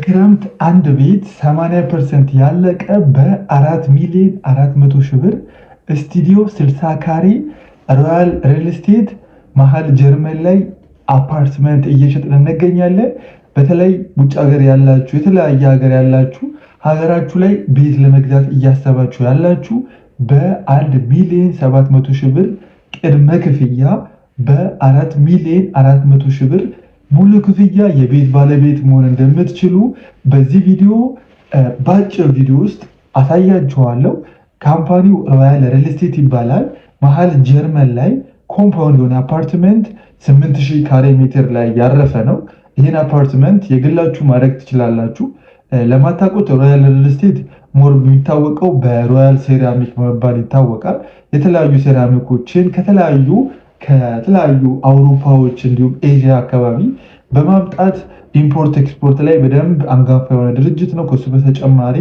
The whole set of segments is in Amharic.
የክረምት አንድ ቤት 80% ያለቀ በ4 ሚሊዮን 400 ሺህ ብር ስቱዲዮ 60 ካሬ ሮያል ሪል ስቴት መሀል ጀርመን ላይ አፓርትመንት እየሸጥን እንገኛለን። በተለይ ውጭ ሀገር ያላችሁ የተለያየ ሀገር ያላችሁ ሀገራችሁ ላይ ቤት ለመግዛት እያሰባችሁ ያላችሁ በ1 ሚሊዮን 700 ሺህ ብር ቅድመ ክፍያ በ4 ሚሊዮን 400 ሺህ ብር ሙሉ ክፍያ የቤት ባለቤት መሆን እንደምትችሉ በዚህ ቪዲዮ በአጭር ቪዲዮ ውስጥ አሳያችኋለሁ። ካምፓኒው ሮያል ሪል ስቴት ይባላል። መሀል ጀርመን ላይ ኮምፓውንድ የሆነ አፓርትመንት 8000 ካሬ ሜትር ላይ ያረፈ ነው። ይህን አፓርትመንት የግላችሁ ማድረግ ትችላላችሁ። ለማታውቁት ሮያል ሪል ስቴት ሞር የሚታወቀው በሮያል ሴራሚክ በመባል ይታወቃል። የተለያዩ ሴራሚኮችን ከተለያዩ አውሮፓዎች እንዲሁም ኤዥያ አካባቢ በማምጣት ኢምፖርት ኤክስፖርት ላይ በደንብ አንጋፋ የሆነ ድርጅት ነው። ከሱ በተጨማሪ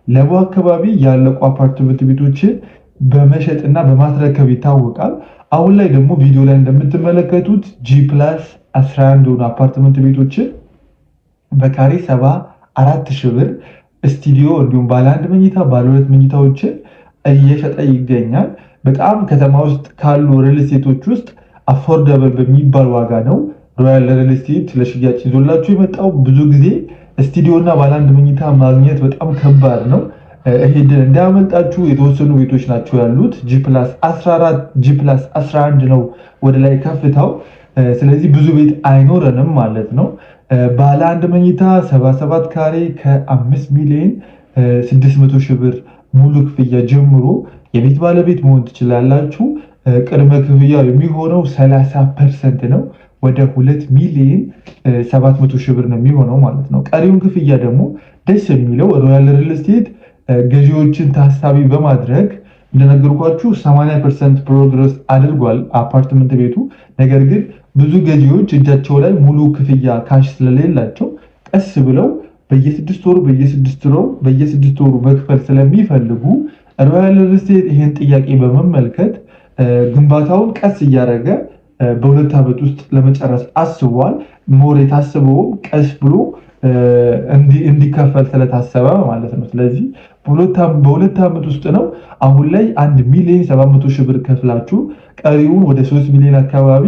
ለቡ አካባቢ ያለቁ አፓርትመንት ቤቶችን በመሸጥና በማስረከብ ይታወቃል። አሁን ላይ ደግሞ ቪዲዮ ላይ እንደምትመለከቱት G+11 የሆኑ አፓርትመንት ቤቶችን በካሬ 74 ሺህ ብር ስቱዲዮ እንዲሁም ባለ 1 መኝታ ባለ 2 መኝታዎችን እየሸጠ ይገኛል። በጣም ከተማ ውስጥ ካሉ ሪል ስቴቶች ውስጥ አፎርደብል በሚባል ዋጋ ነው ሮያል ሪል ስቴት ለሽያጭ ይዞላችሁ የመጣው። ብዙ ጊዜ ስቱዲዮ እና ባለ 1 መኝታ ማግኘት በጣም ከባድ ነው። ይሄን እንዳያመልጣችሁ የተወሰኑ ቤቶች ናቸው ያሉት። G+14 G+11 ነው ወደ ላይ ከፍታው። ስለዚህ ብዙ ቤት አይኖረንም ማለት ነው። ባለ 1 መኝታ 77 ካሬ ከ5 ሚሊዮን 600 ሺህ ብር ሙሉ ክፍያ ጀምሮ የቤት ባለቤት መሆን ትችላላችሁ። ቅድመ ክፍያ የሚሆነው 30% ነው። ወደ 2 ሚሊዮን 700 ሺህ ብር ነው የሚሆነው ማለት ነው። ቀሪውን ክፍያ ደግሞ ደስ የሚለው ሮያል ሪል ስቴት ገዢዎችን ታሳቢ በማድረግ እንደነገርኳችሁ 80% ፕሮግረስ አድርጓል አፓርትመንት ቤቱ። ነገር ግን ብዙ ገዢዎች እጃቸው ላይ ሙሉ ክፍያ ካሽ ስለሌላቸው ቀስ ብለው በየ6 ወሩ መክፈል ስለሚፈልጉ ሮያል ሪል ስቴት ይህን ጥያቄ በመመልከት ግንባታውን ቀስ እያደረገ በ2 ዓመት ውስጥ ለመጨረስ አስቧል። ሞር የታሰበውም ቀስ ብሎ እንዲከፈል ስለታሰበ ማለት ነው። ስለዚህ በ2 ዓመት ውስጥ ነው። አሁን ላይ 1 ሚሊዮን 700 ሺህ ብር ከፍላችሁ ቀሪውን ወደ 3 ሚሊዮን አካባቢ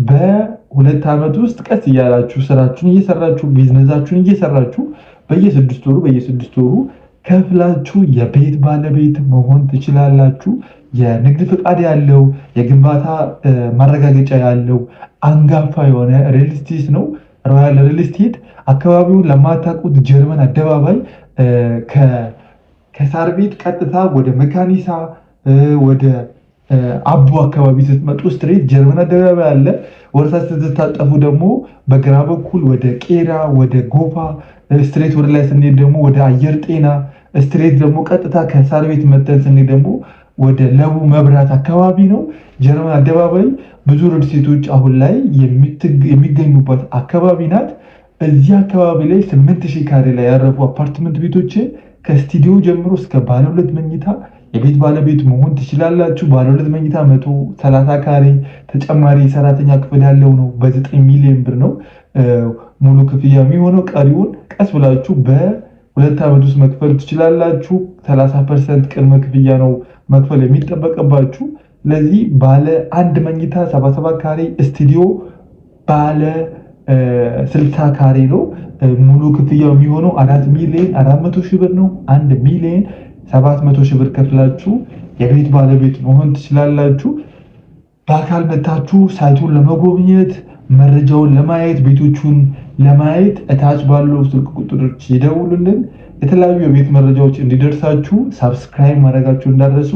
በ2 ዓመት ውስጥ ቀስ እያላችሁ ስራችሁን እየሰራችሁ ቢዝነሳችሁን እየሰራችሁ በየ6 ወሩ ከፍላችሁ የቤት ባለቤት መሆን ትችላላችሁ። የንግድ ፍቃድ ያለው የግንባታ ማረጋገጫ ያለው አንጋፋ የሆነ ሪል ስቴት ነው ሮያል ሪል ስቴት። አካባቢውን ለማታውቁት ጀርመን አደባባይ ከሳር ቤት ቀጥታ ወደ መካኒሳ ወደ አቦ አካባቢ ስትመጡ ስትሬት ጀርመን አደባባይ አለ። ወደታች ስትታጠፉ ደግሞ በግራ በኩል ወደ ቄራ ወደ ጎፋ ስትሬት ወደ ላይ ስንሄድ ደግሞ ወደ አየር ጤና ስትሬት ደግሞ ቀጥታ ከሳር ቤት መተን ስንሄድ ደግሞ ወደ ለቡ መብራት አካባቢ ነው። ጀርመን አደባባይ ብዙ ሪል ስቴቶች አሁን ላይ የሚገኙበት አካባቢ ናት። እዚህ አካባቢ ላይ 8000 ካሬ ላይ ያረፉ አፓርትመንት ቤቶች ከስቱዲዮ ጀምሮ እስከ ባለ 2 መኝታ የቤት ባለቤት መሆን ትችላላችሁ። ባለ 2 መኝታ 130 ካሬ ተጨማሪ ሰራተኛ ክፍል ያለው ነው። በ9 ሚሊዮን ብር ነው ሙሉ ክፍያ የሚሆነው። ቀሪውን ቀስ ብላችሁ በ2 ዓመት ውስጥ መክፈል ትችላላችሁ። 30% ቅድመ ክፍያ ነው መክፈል የሚጠበቅባችሁ። ስለዚህ ባለ 1 መኝታ 77 ካሬ ስቱዲዮ ባለ 60 ካሬ ነው። ሙሉ ክፍያው የሚሆነው 4 ሚሊዮን 400 ሺህ ብር ነው። 1 ሚሊዮን 700 ሺህ ብር ከፍላችሁ የቤት ባለቤት መሆን ትችላላችሁ። በአካል መታችሁ ሳይቱን ለመጎብኘት መረጃውን ለማየት ቤቶቹን ለማየት እታች ባለው ስልክ ቁጥሮች ይደውሉልን። የተለያዩ የቤት መረጃዎች እንዲደርሳችሁ ሰብስክራይብ ማድረጋችሁ እንዳትረሱ።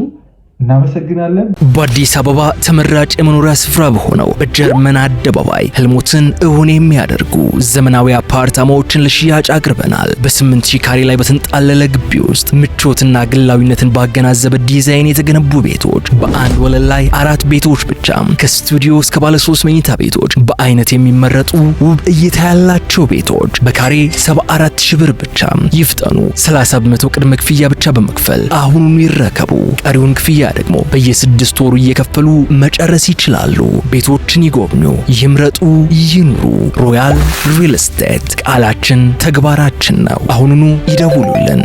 እናመሰግናለን። በአዲስ አበባ ተመራጭ የመኖሪያ ስፍራ በሆነው በጀርመን አደባባይ ህልሞትን እውን የሚያደርጉ ዘመናዊ አፓርታማዎችን ለሽያጭ አቅርበናል። በ8000 ካሬ ላይ በተንጣለለ ግቢ ውስጥ ምቾትና ግላዊነትን ባገናዘበ ዲዛይን የተገነቡ ቤቶች በአንድ ወለል ላይ 4 ቤቶች ብቻ ከስቱዲዮ እስከ ባለ 3 መኝታ ቤቶች በአይነት የሚመረጡ ውብ እይታ ያላቸው ቤቶች በካሬ 74000 ብር ብቻ። ይፍጠኑ። 30 በመቶ ቅድመ ክፍያ ብቻ በመክፈል አሁኑኑ ይረከቡ። ቀሪውን ክፍያ ደግሞ በየ6 ወሩ እየከፈሉ መጨረስ ይችላሉ። ቤቶችን ይጎብኙ፣ ይምረጡ፣ ይኑሩ። ሮያል ሪል ስቴት ቃላችን ተግባራችን ነው። አሁኑኑ ይደውሉልን።